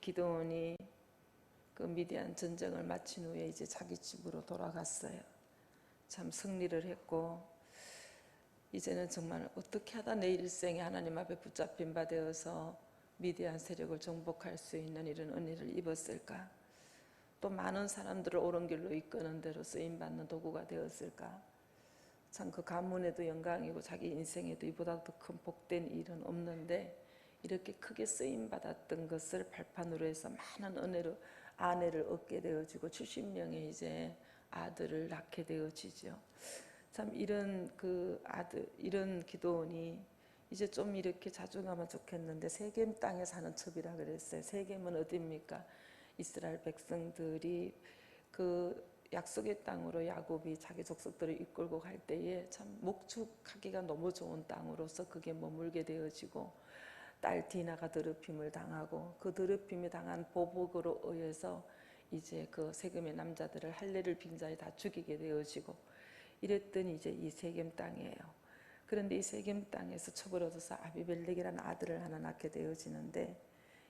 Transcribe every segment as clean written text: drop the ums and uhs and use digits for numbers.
기드온이 그 미디안 전쟁을 마친 후에 이제 자기 집으로 돌아갔어요. 참 승리를 했고 이제는 정말 어떻게 하다 내 일생에 하나님 앞에 붙잡힌 바 되어서 미디안 세력을 정복할 수 있는 이런 은혜를 입었을까? 또 많은 사람들을 옳은 길로 이끄는 대로 쓰임받는 도구가 되었을까? 참 그 가문에도 영광이고 자기 인생에도 이보다 더 큰 복된 일은 없는데 이렇게 크게 쓰임받았던 것을 발판으로 해서 많은 은혜로 아내를 얻게 되어지고 70명의 이제 아들을 낳게 되어지죠. 참 이런 그 아들, 이런 기드온이 이제 좀 이렇게 자중하면 좋겠는데 세겜 땅에 사는 첩이라 그랬어요. 세겜은 어디입니까? 이스라엘 백성들이 그 약속의 땅으로 야곱이 자기 족속들을 이끌고 갈 때에 참 목축하기가 너무 좋은 땅으로서 그게 머물게 되어지고 딸 디나가 더럽힘을 당하고 그 더럽힘이 당한 보복으로 의해서 이제 그 세겜의 남자들을 할례를 빙자에 다 죽이게 되어지고 이랬더니 이제 이 세겜 땅이에요. 그런데 이 세겜 땅에서 첩을 얻어서 아비멜렉이라는 아들을 하나 낳게 되어지는데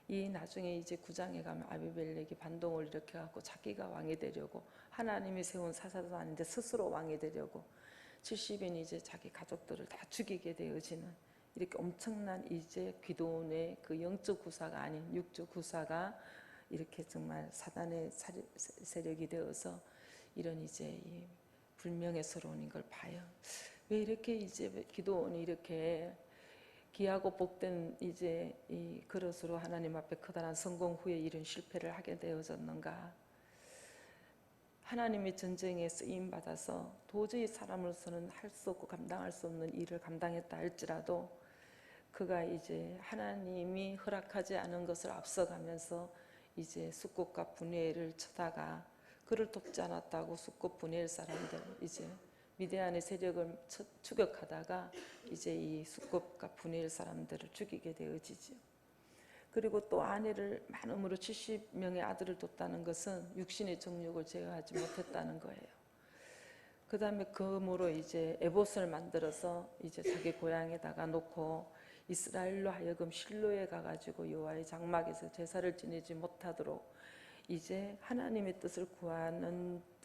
이 나중에 이제 9장에 가면 아비멜렉이 반동을 일으켜갖고 자기가 왕이 되려고 하나님이 세운 사사도 아닌데 스스로 왕이 되려고 70인 이제 자기 가족들을 다 죽이게 되어지는 이렇게 엄청난 이제 기드온의 그 영적 구사가 아닌 육적 구사가 이렇게 정말 사단의 세력이 되어서 이런 이제 이 불명예스러운 걸 봐요. 왜 이렇게 이제 기드온이 이렇게 귀하고 복된 이제 이 그릇으로 하나님 앞에 커다란 성공 후에 이런 실패를 하게 되어졌는가? 하나님의 전쟁에 쓰임 받아서 도저히 사람으로서는 할 수 없고 감당할 수 없는 일을 감당했다 할지라도 그가 이제 하나님이 허락하지 않은 것을 앞서가면서 이제 숫꽃과 분해를 쳐다가 그를 돕지 않았다고 숫꽃 분해할 사람들 이제 미디안의 세력을 추격하다가 이제 이 숫꽃과 분해할 사람들을 죽이게 되어지죠. 그리고 또 아내를 많음으로 70명의 아들을 뒀다는 것은 육신의 정욕을 제어하지 못했다는 거예요. 그 다음에 금으로 이제 에봇을 만들어서 이제 자기 고향에다가 놓고 이스라엘로 하여금 실로에 가가지고 여호와의 장막에서 제사를 지내지 못하도록 이제 하나님의 뜻을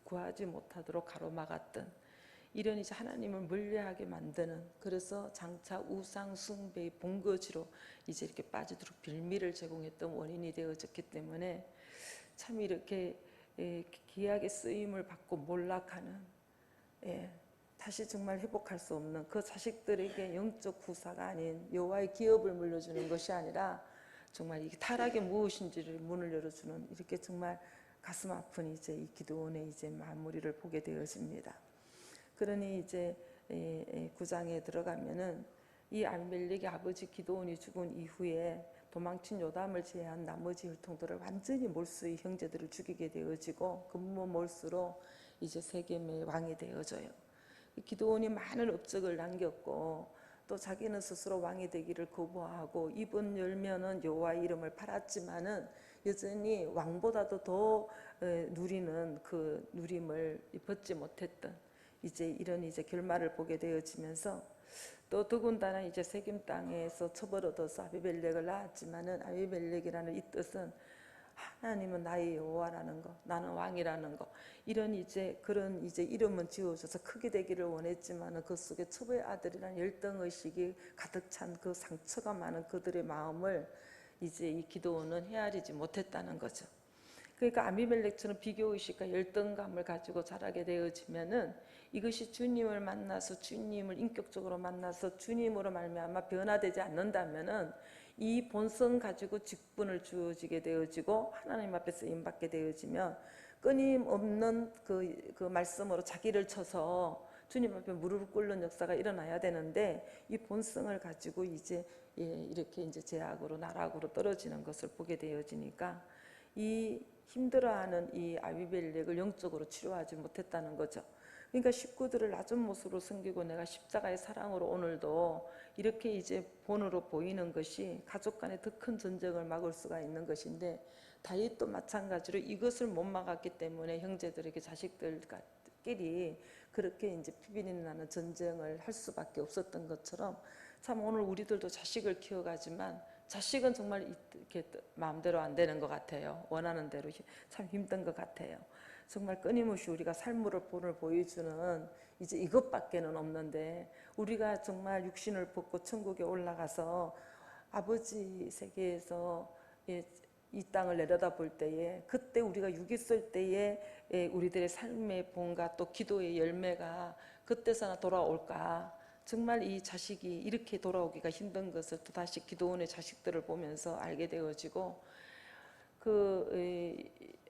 구하지 못하도록 가로막았던 이런 이제 하나님을 멀리하게 만드는 그래서 장차 우상 숭배의 본거지로 이제 이렇게 빠지도록 빌미를 제공했던 원인이 되어졌기 때문에 참 이렇게 귀하게 쓰임을 받고 몰락하는 다시 정말 회복할 수 없는 그 자식들에게 영적 구사가 아닌 여호와의 기업을 물려주는 것이 아니라 정말 이 타락이 무엇인지를 문을 열어주는 이렇게 정말 가슴 아픈 이제 이 기드온의 이제 마무리를 보게 되어집니다. 그러니 이제 9장에 들어가면은 이 아비멜렉의 아버지 기드온이 죽은 이후에 도망친 요담을 제외한 나머지 혈통들을 완전히 몰수의 형제들을 죽이게 되어지고 근무 몰수로 이제 세겜의 왕이 되어져요. 기드온이 많은 업적을 남겼고 또 자기는 스스로 왕이 되기를 거부하고 입은 열면은 여호와의 이름을 팔았지만은 여전히 왕보다도 더 누리는 그 누림을 벗지 못했던 이제 이런 이제 결말을 보게 되어지면서 또 더군다나 이제 세겜 땅에서 첩을 얻어서 아비멜렉을 낳았지만은 아비멜렉이라는 이 뜻은 하나님은 나의 여호와라는 거, 나는 왕이라는 거 이런 이제 그런 이제 이름은 지어줘서 크게 되기를 원했지만은 그 속에 첩의 아들이라는 열등 의식이 가득 찬 그 상처가 많은 그들의 마음을 이제 이 기드온은 헤아리지 못했다는 거죠. 그러니까 아비멜렉처럼 비교의식과 열등감을 가지고 자라게 되어지면은 이것이 주님을 만나서 주님을 인격적으로 만나서 주님으로 말미암아 변화되지 않는다면은 이 본성 가지고 직분을 주어지게 되어지고 하나님 앞에 쓰임받게 되어지면 끊임없는 그 말씀으로 자기를 쳐서 주님 앞에 무릎을 꿇는 역사가 일어나야 되는데 이 본성을 가지고 이제 이렇게 이제 제약으로 나락으로 떨어지는 것을 보게 되어지니까 이 힘들어하는 이 아비멜렉을 영적으로 치료하지 못했다는 거죠. 그러니까 식구들을 낮은 모습으로 섬기고 내가 십자가의 사랑으로 오늘도 이렇게 이제 본으로 보이는 것이 가족 간의 더 큰 전쟁을 막을 수가 있는 것인데 다윗도 마찬가지로 이것을 못 막았기 때문에 형제들에게 자식들끼리 그렇게 이제 피비린내 나는 전쟁을 할 수밖에 없었던 것처럼 참 오늘 우리들도 자식을 키워가지만 자식은 정말 이렇게 마음대로 안 되는 것 같아요. 원하는 대로 참 힘든 것 같아요. 정말 끊임없이 우리가 삶으로 본을 보여주는 이제 이것밖에는 없는데, 우리가 정말 육신을 벗고 천국에 올라가서 아버지 세계에서 이 땅을 내려다볼 때에, 그때 우리가 육 있을 때에 우리들의 삶의 본과 또 기도의 열매가 그때서나 돌아올까. 정말 이 자식이 이렇게 돌아오기가 힘든 것을 또다시 기도원의 자식들을 보면서 알게 되어지고,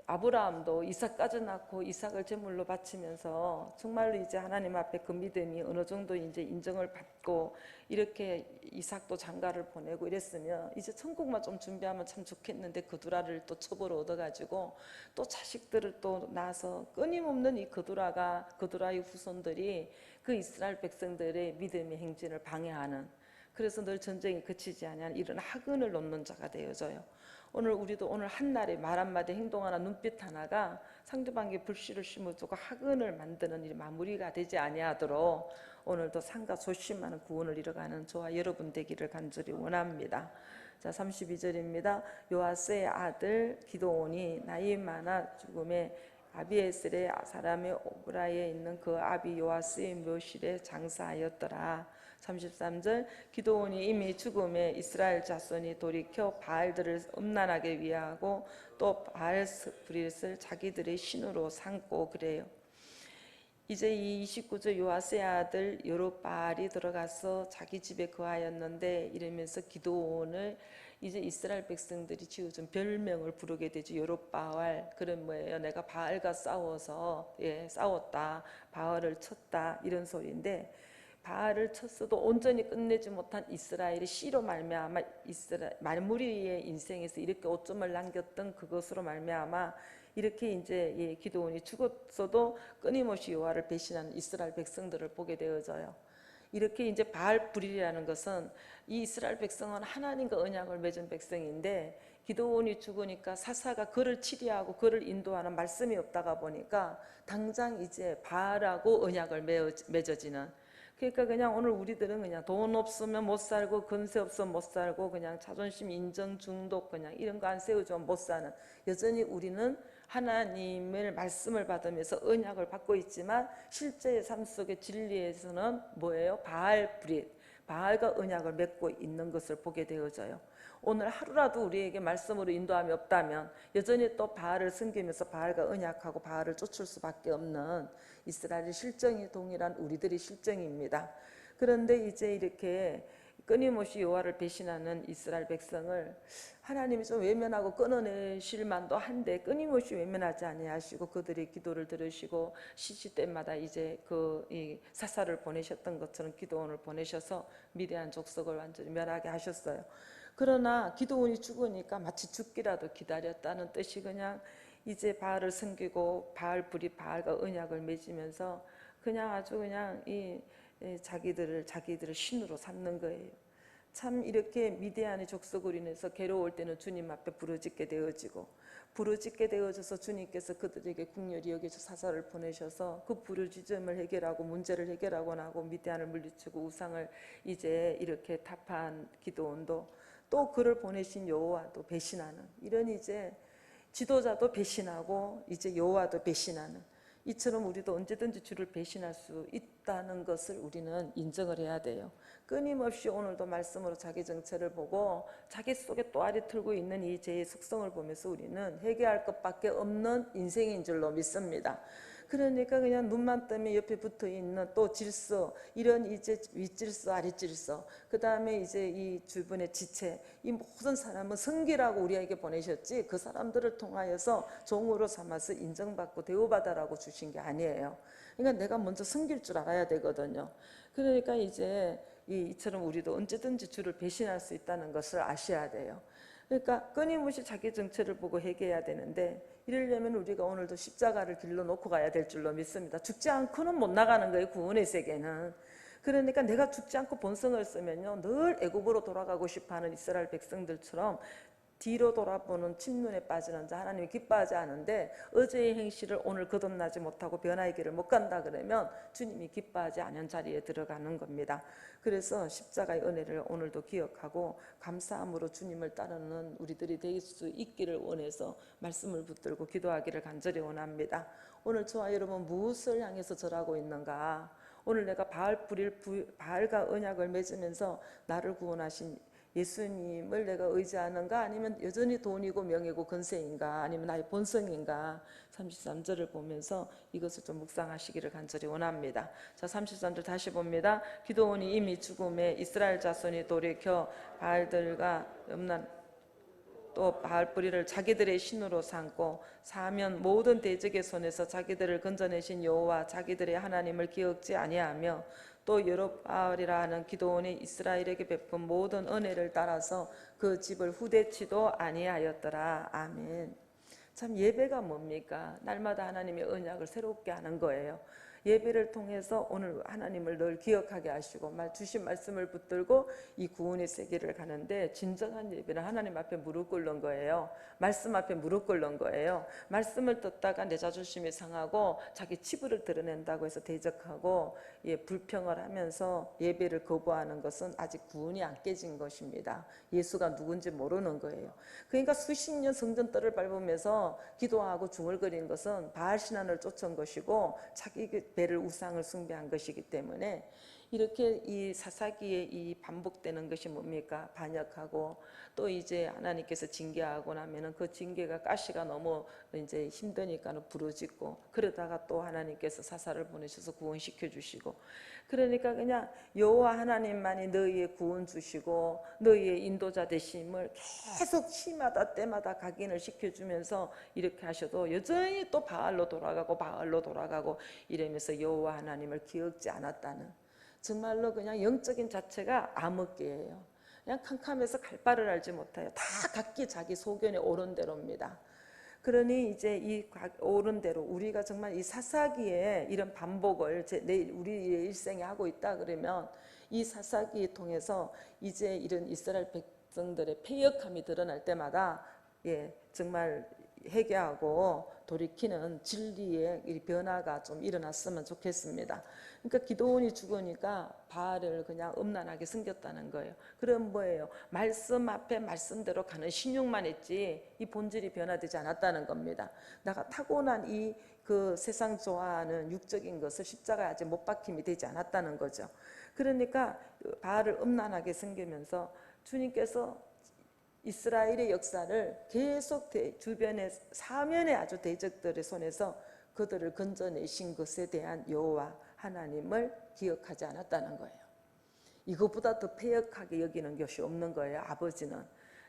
아브라함도 이삭까지 낳고 이삭을 제물로 바치면서 정말로 이제 하나님 앞에 그 믿음이 어느 정도 이제 인정을 받고, 이렇게 이삭도 장가를 보내고 이랬으면 이제 천국만 좀 준비하면 참 좋겠는데, 그두라를 또 첩으로 얻어가지고 또 자식들을 또 낳아서 끊임없는 이 그두라의 후손들이 그 이스라엘 백성들의 믿음의 행진을 방해하는, 그래서 늘 전쟁이 그치지 아니하는 이런 학은을 놓는 자가 되어져요. 우리도 오늘 한날에 말 한마디, 행동 하나, 눈빛 하나가 상대방에게 불씨를 심어주고 학은을 만드는 일 마무리가 되지 아니하도록 오늘도 상가 조심하는 구원을 이뤄가는 저와 여러분 되기를 간절히 원합니다. 자, 32절입니다. 요아스의 아들 기드온이 나이 많아 죽음에 아비에셀의 사람의 오브라에 있는 그 아비 요아스의 묘실에 장사하였더라. 33절 기드온이 이미 죽음에 이스라엘 자손이 돌이켜 바알들을 음란하게 위하고 또 바알브릿을 자기들의 신으로 삼고 그래요. 이제 이 29절 요아스의 아들 여룹바알이 들어가서 자기 집에 거하였는데, 이러면서 기드온을 이제 이스라엘 백성들이 지어준 별명을 부르게 되죠. 여룹바알. 그런 뭐예요? 내가 바알과 싸워서 싸웠다, 바알을 쳤다, 이런 소리인데, 바알을 쳤어도 온전히 끝내지 못한 이스라엘이 씨로 말미암아 말무리의 인생에서 이렇게 오점을 남겼던 그것으로 말미암아 이렇게 이제 기드온이 죽었어도 끊임없이 여호와를 배신하는 이스라엘 백성들을 보게 되어져요. 이렇게 이제 바알불이라는 것은, 이 이스라엘 백성은 하나님과 언약을 맺은 백성인데, 기드온이 죽으니까 사사가 그를 치리하고 그를 인도하는 말씀이 없다가 보니까 당장 이제 바알하고 언약을 맺어지는, 그러니까 그냥 오늘 우리들은 그냥 돈 없으면 못 살고 권세 없으면 못 살고 그냥 자존심 인정 중독 그냥 이런 거 안 세우면 못 사는, 여전히 우리는 하나님의 말씀을 받으면서 언약을 받고 있지만 실제의 삶 속의 진리에서는 뭐예요? 바알브릿, 바알과 언약을 맺고 있는 것을 보게 되어져요. 오늘 하루라도 우리에게 말씀으로 인도함이 없다면 여전히 또 바알을 섬기면서 바알과 언약하고 바알을 쫓을 수밖에 없는 이스라엘의 실정이 동일한 우리들의 실정입니다. 그런데 이제 이렇게 끊임없이 여호와를 배신하는 이스라엘 백성을 하나님이 좀 외면하고 끊어내실 만도 한데, 끊임없이 외면하지 아니하시고 그들의 기도를 들으시고 시시때마다 이제 이 사사를 보내셨던 것처럼 기드온을 보내셔서 미디안 족속을 완전히 멸하게 하셨어요. 그러나 기드온이 죽으니까 마치 죽기라도 기다렸다는 뜻이, 그냥 이제 바알을 섬기고 바알불이 바알과 언약을 맺으면서 그냥 아주 그냥 자기들을 신으로 삼는 거예요. 참 이렇게 미디안의 족속으로 인해서 괴로울 때는 주님 앞에 부르짖게 되어져서 주님께서 그들에게 긍휼히 여기서 사사를 보내셔서 그 부르짖음을 해결하고 문제를 해결하고 나고 미디안을 물리치고 우상을 이제 이렇게 타파한 기드온도 또 그를 보내신 여호와도 배신하는, 이런 이제 지도자도 배신하고 이제 여호와도 배신하는, 이처럼 우리도 언제든지 주를 배신할 수 있다는 것을 우리는 인정을 해야 돼요. 끊임없이 오늘도 말씀으로 자기 정체를 보고 자기 속에 또아리 틀고 있는 이 죄의 속성을 보면서 우리는 회개할 것밖에 없는 인생인 줄로 믿습니다. 그러니까 그냥 눈만 뜨면 옆에 붙어있는 또 질서, 이런 이제 윗질서 아랫질서, 그 다음에 이제 이 주변의 지체, 이 모든 사람은 성기라고 우리에게 보내셨지 그 사람들을 통하여서 종으로 삼아서 인정받고 대우받아라고 주신 게 아니에요. 그러니까 내가 먼저 섬길 줄 알아야 되거든요. 그러니까 이제 이처럼 우리도 언제든지 주를 배신할 수 있다는 것을 아셔야 돼요. 그러니까 끊임없이 자기 정체를 보고 회개해야 되는데, 이러려면 우리가 오늘도 십자가를 길러 놓고 가야 될 줄로 믿습니다. 죽지 않고는 못 나가는 거예요, 구원의 세계는. 그러니까 내가 죽지 않고 본성을 쓰면요 늘 애굽으로 돌아가고 싶어하는 이스라엘 백성들처럼 뒤로 돌아보는 침눈에 빠지는 자 하나님이 기뻐하지 않은데 어제의 행실을 오늘 거듭나지 못하고 변화의 길을 못 간다 그러면 주님이 기뻐하지 않은 자리에 들어가는 겁니다. 그래서 십자가의 은혜를 오늘도 기억하고 감사함으로 주님을 따르는 우리들이 될 수 있기를 원해서 말씀을 붙들고 기도하기를 간절히 원합니다. 오늘 저와 여러분 무엇을 향해서 절하고 있는가? 오늘 내가 바알과 언약을 맺으면서 나를 구원하신 예수님을 내가 의지하는가? 아니면 여전히 돈이고 명예고 권세인가? 아니면 나의 본성인가? 33절을 보면서 이것을 좀 묵상하시기를 간절히 원합니다. 자, 33절 다시 봅니다. 기드온이 이미 죽음에 이스라엘 자손이 돌이켜 바알들과 또 바알 뿌리를 자기들의 신으로 삼고 사면 모든 대적의 손에서 자기들을 건져내신 여호와 자기들의 하나님을 기억지 아니하며 또 여룹바알이라 하는 기드온이 이스라엘에게 베푼 모든 은혜를 따라서 그 집을 후대치도 아니하였더라. 아멘. 참 예배가 뭡니까? 날마다 하나님의 언약을 새롭게 하는 거예요. 예배를 통해서 오늘 하나님을 늘 기억하게 하시고 주신 말씀을 붙들고 이 구원의 세계를 가는데 진정한 예배는 하나님 앞에 무릎 꿇는 거예요. 말씀 앞에 무릎 꿇는 거예요. 말씀을 듣다가 내 자존심이 상하고 자기 치부를 드러낸다고 해서 대적하고 불평을 하면서 예배를 거부하는 것은 아직 구원이 안 깨진 것입니다. 예수가 누군지 모르는 거예요. 그러니까 수십 년 성전뜰을 밟으면서 기도하고 중얼거리는 것은 바알 신앙을 쫓은 것이고 자기 배를 우상을 숭배한 것이기 때문에 이렇게 이 사사기에 이 반복되는 것이 뭡니까? 반역하고 또 이제 하나님께서 징계하고 나면은 그 징계가 가시가 너무 이제 힘드니까는 부러지고 그러다가 또 하나님께서 사사를 보내셔서 구원시켜 주시고 그러니까 그냥 여호와 하나님만이 너희의 구원 주시고 너희의 인도자 되심을 계속 시마다 때마다 각인을 시켜주면서 이렇게 하셔도 여전히 또 바알로 돌아가고 이러면서 여호와 하나님을 기억지 않았다는 정말로 그냥 영적인 자체가 암흑기예요. 그냥 캄캄해서 갈 바를 알지 못해요. 다 각기 자기 소견에 옳은 대로입니다. 그러니 이제 이 옳은 대로 우리가 정말 이 사사기에 이런 반복을 우리의 일생에 하고 있다 그러면 이 사사기를 통해서 이제 이런 이스라엘 백성들의 패역함이 드러날 때마다 정말 회개하고 돌이키는 진리의 변화가 좀 일어났으면 좋겠습니다. 그러니까 기드온이 죽으니까 바알을 그냥 음란하게 숨겼다는 거예요. 그럼 뭐예요? 말씀 앞에 말씀대로 가는 신용만 했지 이 본질이 변화되지 않았다는 겁니다. 내가 타고난 그 세상 좋아하는 육적인 것을 십자가에 아직 못 박힘이 되지 않았다는 거죠. 그러니까 바알을 음란하게 숨기면서 주님께서 이스라엘의 역사를 계속 주변의 사면의 아주 대적들의 손에서 그들을 건져내신 것에 대한 여호와 하나님을 기억하지 않았다는 거예요. 이것보다 더 패역하게 여기는 것이 없는 거예요. 아버지는.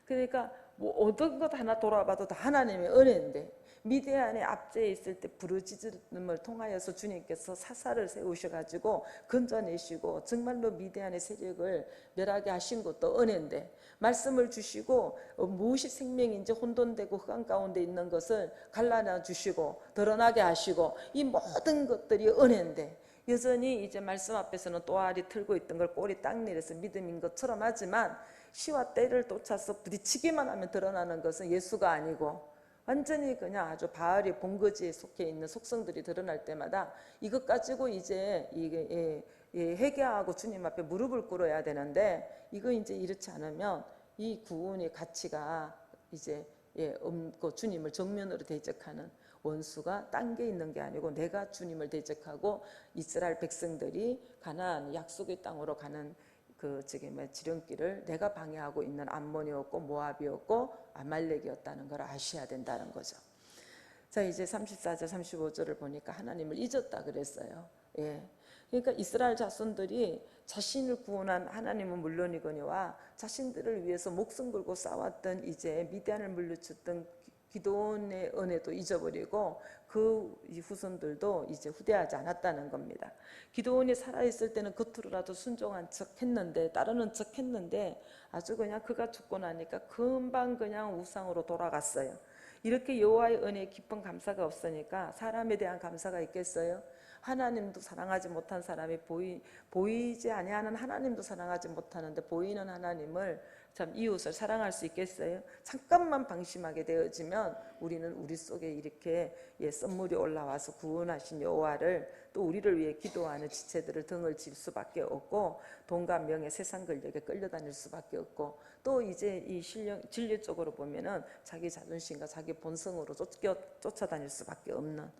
그러니까 뭐 얻은 것 하나 돌아봐도 다 하나님의 은혜인데 미디안의 압제에 있을 때 부르짖음을 통하여서 주님께서 사사를 세우셔가지고 건져내시고 정말로 미디안의 세력을 멸하게 하신 것도 은혜인데 말씀을 주시고 무엇이 생명인지 혼돈되고 흑암 가운데 있는 것을 갈라내 주시고 드러나게 하시고 이 모든 것들이 은혜인데 여전히 이제 말씀 앞에서는 또알이 틀고 있던 걸 꼬리 딱 내려서 믿음인 것처럼 하지만 시와 때를 쫓아서 부딪히기만 하면 드러나는 것은 예수가 아니고 완전히 그냥 아주 바알의 본거지에 속해 있는 속성들이 드러날 때마다 이것 가지고 이제 이게 회개하고 주님 앞에 무릎을 꿇어야 되는데 이거 이제 이렇지 않으면 이 구원의 가치가 이제 없고 주님을 정면으로 대적하는 원수가 딴 게 있는 게 아니고 내가 주님을 대적하고 이스라엘 백성들이 가나안 약속의 땅으로 가는 그 지름길을 내가 방해하고 있는 암몬이었고 모압이었고 아말렉이었다는 걸 아셔야 된다는 거죠. 자 이제 34절 35절을 보니까 하나님을 잊었다 그랬어요. 그러니까 이스라엘 자손들이 자신을 구원한 하나님은 물론이거니와 자신들을 위해서 목숨 걸고 싸웠던 이제 미디안을 물리쳤던 기드온의 은혜도 잊어버리고 그 후손들도 이제 후대하지 않았다는 겁니다. 기드온이 살아있을 때는 겉으로라도 순종한 척 했는데 따르는 척 했는데 아주 그냥 그가 죽고 나니까 금방 그냥 우상으로 돌아갔어요. 이렇게 여호와의 은혜에 기쁜 감사가 없으니까 사람에 대한 감사가 있겠어요? 하나님도 사랑하지 못한 사람이 보이지 아니하는 하나님도 사랑하지 못하는데 보이는 하나님을 참 이웃을 사랑할 수 있겠어요? 잠깐만 방심하게 되어지면 우리는 우리 속에 이렇게 썬물이 올라와서 구원하신 여호와를 또 우리를 위해 기도하는 지체들을 등을 질 수밖에 없고 돈과 명예 세상 권력에 끌려다닐 수밖에 없고 또 이제 이 진리 쪽으로 보면은 자기 자존심과 자기 본성으로 쫓아다닐 수밖에 없는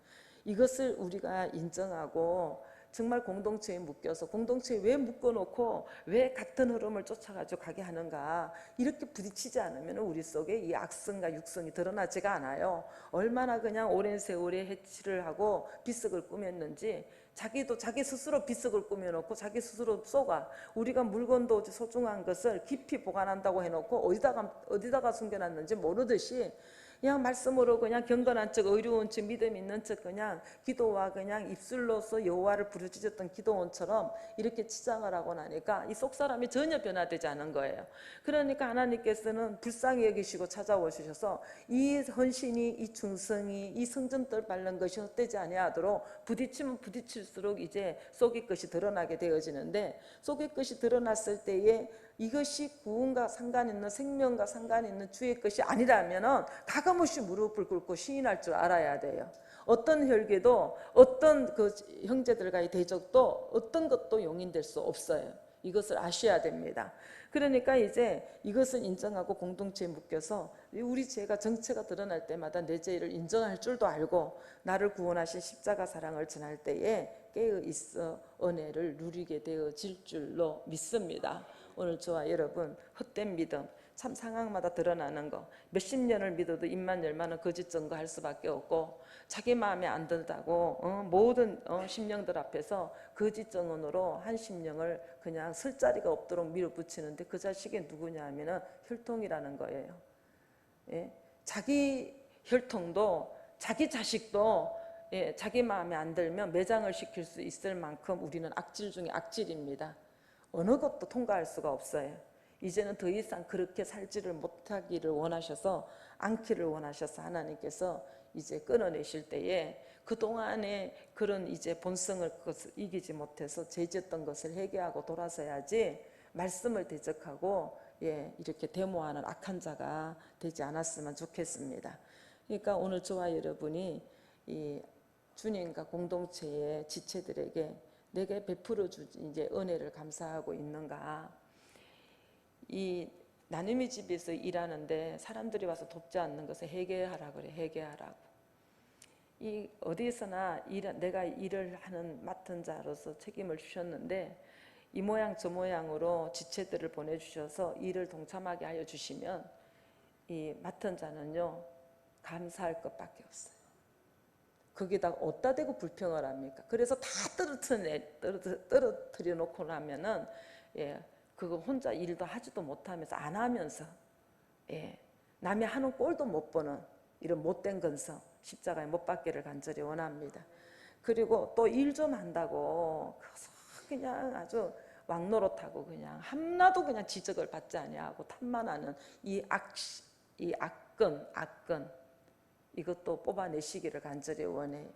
이것을 우리가 인정하고 정말 공동체에 묶여서 공동체에 왜 묶어놓고 왜 같은 흐름을 쫓아가지고 가게 하는가 이렇게 부딪히지 않으면 우리 속에 이 악성과 육성이 드러나지가 않아요. 얼마나 그냥 오랜 세월에 해치를 하고 비석을 꾸몄는지 자기도 자기 스스로 비석을 꾸며놓고 자기 스스로 쏘가 우리가 물건도 소중한 것을 깊이 보관한다고 해놓고 어디다가 숨겨놨는지 모르듯이 그냥 말씀으로 그냥 경건한 척 의로운 척 믿음 있는 척 그냥 기도와 그냥 입술로서 여호와를 부르짖었던 기도원처럼 이렇게 치장을 하고 나니까 이 속사람이 전혀 변화되지 않은 거예요. 그러니까 하나님께서는 불쌍히 여기시고 찾아오셔서 이 헌신이 이 충성이 이 성전들 밟는 것이 헛되지 아니하도록 부딪히면 부딪힐수록 이제 속의 것이 드러나게 되어지는데 속의 것이 드러났을 때에 이것이 구원과 상관있는 생명과 상관있는 주의 것이 아니라면 가감없이 무릎을 꿇고 시인할 줄 알아야 돼요. 어떤 혈계도 어떤 그 형제들과의 대적도 어떤 것도 용인될 수 없어요. 이것을 아셔야 됩니다. 그러니까 이제 이것을 인정하고 공동체에 묶여서 우리 죄가 정체가 드러날 때마다 내 죄를 인정할 줄도 알고 나를 구원하신 십자가 사랑을 전할 때에 깨어 있어 은혜를 누리게 되어질 줄로 믿습니다. 오늘 저와 여러분 헛된 믿음 참 상황마다 드러나는 거 몇십 년을 믿어도 입만 열만은 거짓 증거할 수밖에 없고 자기 마음에 안 든다고 모든 심령들 앞에서 거짓 증언으로 한 심령을 그냥 설 자리가 없도록 밀어붙이는데 그 자식이 누구냐 하면은 혈통이라는 거예요. 예? 자기 혈통도 자기 자식도 자기 마음에 안 들면 매장을 시킬 수 있을 만큼 우리는 악질 중에 악질입니다. 어느 것도 통과할 수가 없어요. 이제는 더 이상 그렇게 살지를 못하기를 원하셔서 않기를 원하셔서 하나님께서 이제 끊어내실 때에 그동안에 그런 이제 본성을 이기지 못해서 죄졌던 것을 회개하고 돌아서야지 말씀을 대적하고 이렇게 데모하는 악한 자가 되지 않았으면 좋겠습니다. 그러니까 오늘 저와 여러분이 이 주님과 공동체의 지체들에게 내게 베풀어 주신 이제 은혜를 감사하고 있는가? 이 나눔의 집에서 일하는데 사람들이 와서 돕지 않는 것을 회개하라 그래. 회개하라고. 이 어디서나 내가 일을 하는 맡은 자로서 책임을 주셨는데 이 모양 저 모양으로 지체들을 보내주셔서 일을 동참하게 하여 주시면 이 맡은 자는요 감사할 것밖에 없어요. 거기다가 어디다 대고 불평을 합니까? 그래서 다 떨어뜨려 놓고 나면은 그거 혼자 일도 하지도 못하면서 안 하면서 남이 하는 꼴도 못 보는 이런 못된 건성 십자가에 못 박기를 간절히 원합니다. 그리고 또 일 좀 한다고 그냥 아주 왕노릇하고 그냥 하나도 그냥 지적을 받지 아니하고 탐만하는 이 악근 이것도 뽑아내시기를 간절히 원해요.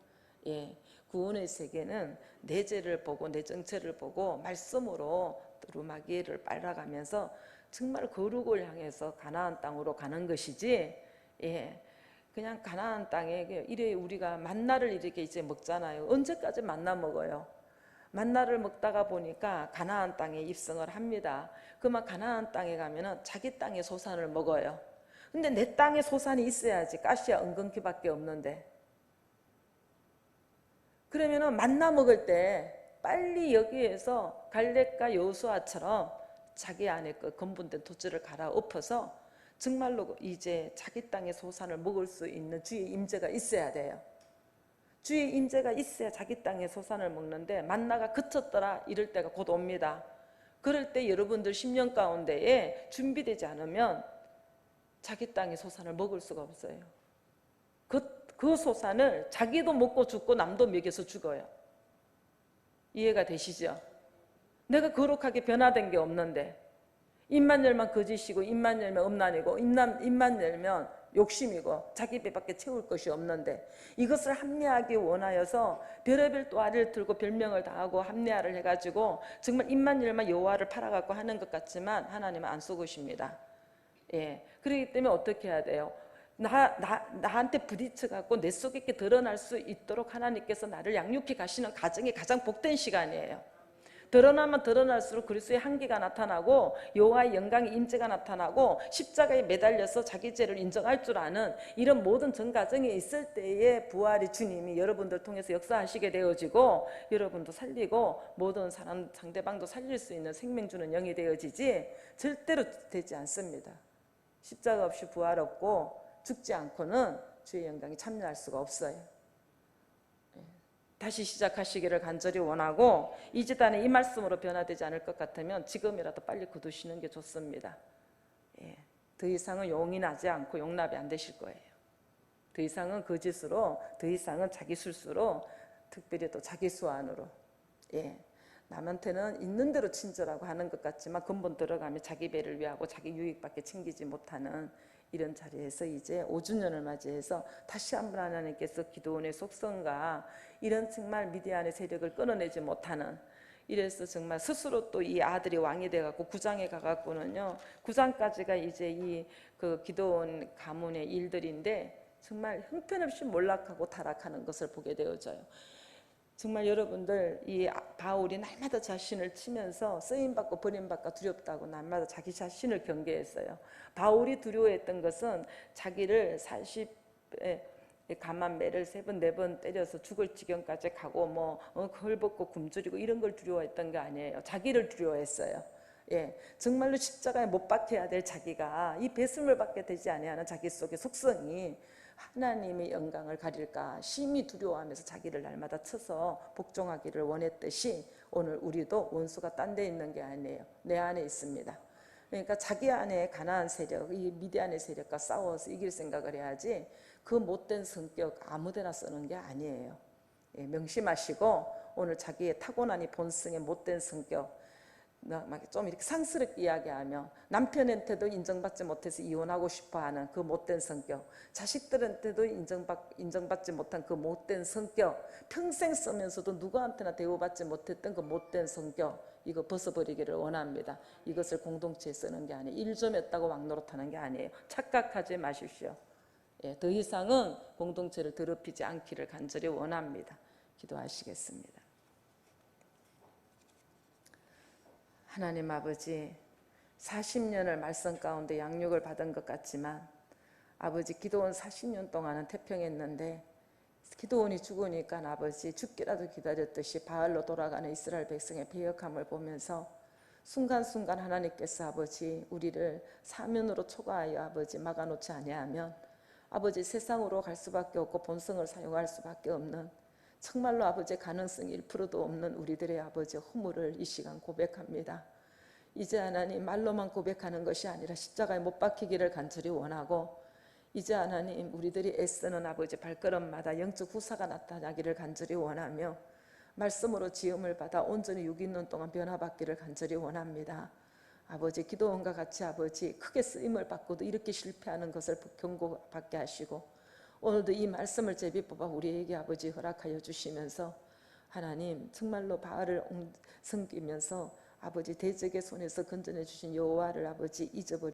구원의 세계는 내 죄를 보고 내 정체를 보고 말씀으로 두루마기를 빨아가면서 정말 거룩을 향해서 가나안 땅으로 가는 것이지 그냥 가나안 땅에 이래 우리가 만나를 이렇게 이제 먹잖아요. 언제까지 만나 먹어요? 만나를 먹다가 보니까 가나안 땅에 입성을 합니다. 그러면 가나안 땅에 가면은 자기 땅의 소산을 먹어요. 근데 내 땅에 소산이 있어야지 가시야 은근키밖에 없는데 그러면은 만나 먹을 때 빨리 여기에서 갈렙과 여호수아처럼 자기 안에 그 건분된 토지를 갈아엎어서 정말로 이제 자기 땅의 소산을 먹을 수 있는 주의 임재가 있어야 돼요. 주의 임재가 있어야 자기 땅의 소산을 먹는데 만나가 그쳤더라 이럴 때가 곧 옵니다. 그럴 때 여러분들 10년 가운데에 준비되지 않으면 자기 땅의 소산을 먹을 수가 없어요. 그 소산을 자기도 먹고 죽고 남도 먹여서 죽어요. 이해가 되시죠? 내가 거룩하게 변화된 게 없는데 입만 열면 거짓이고 입만 열면 음란이고 입만 열면 욕심이고 자기 배밖에 채울 것이 없는데 이것을 합리하기 원하여서 별의별 또아리를 들고 별명을 다하고 합리화를 해가지고 정말 입만 열면 여호와를 팔아갖고 하는 것 같지만 하나님은 안 속으십니다. 예. 그렇기 때문에 어떻게 해야 돼요? 나한테 부딪혀갖고 내 속에 있게 드러날 수 있도록 하나님께서 나를 양육해 가시는 가정이 가장 복된 시간이에요. 드러나면 드러날수록 그리스도의 한계가 나타나고 여호와의 영광의 임재가 나타나고 십자가에 매달려서 자기 죄를 인정할 줄 아는 이런 모든 전 과정이 있을 때에 부활의 주님이 여러분들 통해서 역사하시게 되어지고 여러분도 살리고 모든 사람 상대방도 살릴 수 있는 생명 주는 영이 되어지지 절대로 되지 않습니다. 십자가 없이 부활 없고 죽지 않고는 주의 영광에 참여할 수가 없어요. 다시 시작하시기를 간절히 원하고 이 재단에 이 말씀으로 변화되지 않을 것 같으면 지금이라도 빨리 거두시는 게 좋습니다. 예, 더 이상은 용인하지 않고 용납이 안 되실 거예요. 더 이상은 거짓으로, 더 이상은 자기 술수로, 특별히 또 자기 수완으로, 예, 남한테는 있는 대로 친절하고 하는 것 같지만 근본 들어가면 자기 배를 위하고 자기 유익밖에 챙기지 못하는 이런 자리에서 이제 5주년을 맞이해서 다시 한번 하나님께서 기도원의 속성과 이런 정말 미디안의 세력을 끊어내지 못하는, 이래서 정말 스스로 또 이 아들이 왕이 돼갖고 구장에 가갖고는요, 구장까지가 이제 이 그 기도원 가문의 일들인데 정말 형편없이 몰락하고 타락하는 것을 보게 되어져요. 정말 여러분들 이 바울이 날마다 자신을 치면서 쓰임받고 버림받고 두렵다고 날마다 자기 자신을 경계했어요. 바울이 두려워했던 것은 자기를 40에 가만매를 3번 4번 때려서 죽을 지경까지 가고 뭐 헐벗고 굶주리고 이런 걸 두려워했던 게 아니에요. 자기를 두려워했어요. 예, 정말로 십자가에 못 박혀야 될 자기가 이 배설물 받게 되지 아니하는 자기 속의 속성이 하나님의 영광을 가릴까 심히 두려워하면서 자기를 날마다 쳐서 복종하기를 원했듯이 오늘 우리도 원수가 딴 데 있는 게 아니에요. 내 안에 있습니다. 그러니까 자기 안에 가나안 세력, 이 미디안의 세력과 싸워서 이길 생각을 해야지 그 못된 성격 아무데나 쓰는 게 아니에요. 예, 명심하시고 오늘 자기의 타고난 이 본성의 못된 성격 좀 이렇게 상스럽게 이야기하며 남편한테도 인정받지 못해서 이혼하고 싶어하는 그 못된 성격, 자식들한테도 인정받지 못한 그 못된 성격, 평생 쓰면서도 누구한테나 대우받지 못했던 그 못된 성격, 이거 벗어버리기를 원합니다. 이것을 공동체에 쓰는 게 아니에요. 일 좀 했다고 왕노릇하는 게 아니에요. 착각하지 마십시오. 예, 더 이상은 공동체를 더럽히지 않기를 간절히 원합니다. 기도하시겠습니다. 하나님 아버지, 40년을 말씀 가운데 양육을 받은 것 같지만 아버지 기도원 40년 동안은 태평했는데 기도원이 죽으니까 아버지 죽기라도 기다렸듯이 바알로 돌아가는 이스라엘 백성의 패역함을 보면서 순간순간 하나님께서 아버지 우리를 사면으로 초과하여 아버지 막아놓지 아니하면 아버지 세상으로 갈 수밖에 없고 본성을 사용할 수밖에 없는, 정말로 아버지의 가능성이 1%도 없는 우리들의 아버지 허물을 이 시간 고백합니다. 이제 하나님 말로만 고백하는 것이 아니라 십자가에 못 박히기를 간절히 원하고, 이제 하나님 우리들이 애쓰는 아버지 발걸음마다 영적 후사가 나타나기를 간절히 원하며 말씀으로 지음을 받아 온전히 6인 동안 변화받기를 간절히 원합니다. 아버지 기도원과 같이 아버지 크게 쓰임을 받고도 이렇게 실패하는 것을 경고받게 하시고 오늘도 이 말씀을 제비 뽑아 우리에게 아버지 허락하여 주시면서 하나님 정말로 바알을 섬기면서 아버지 대적의 손에서 건져내 주신 여호와를 아버지 잊어버리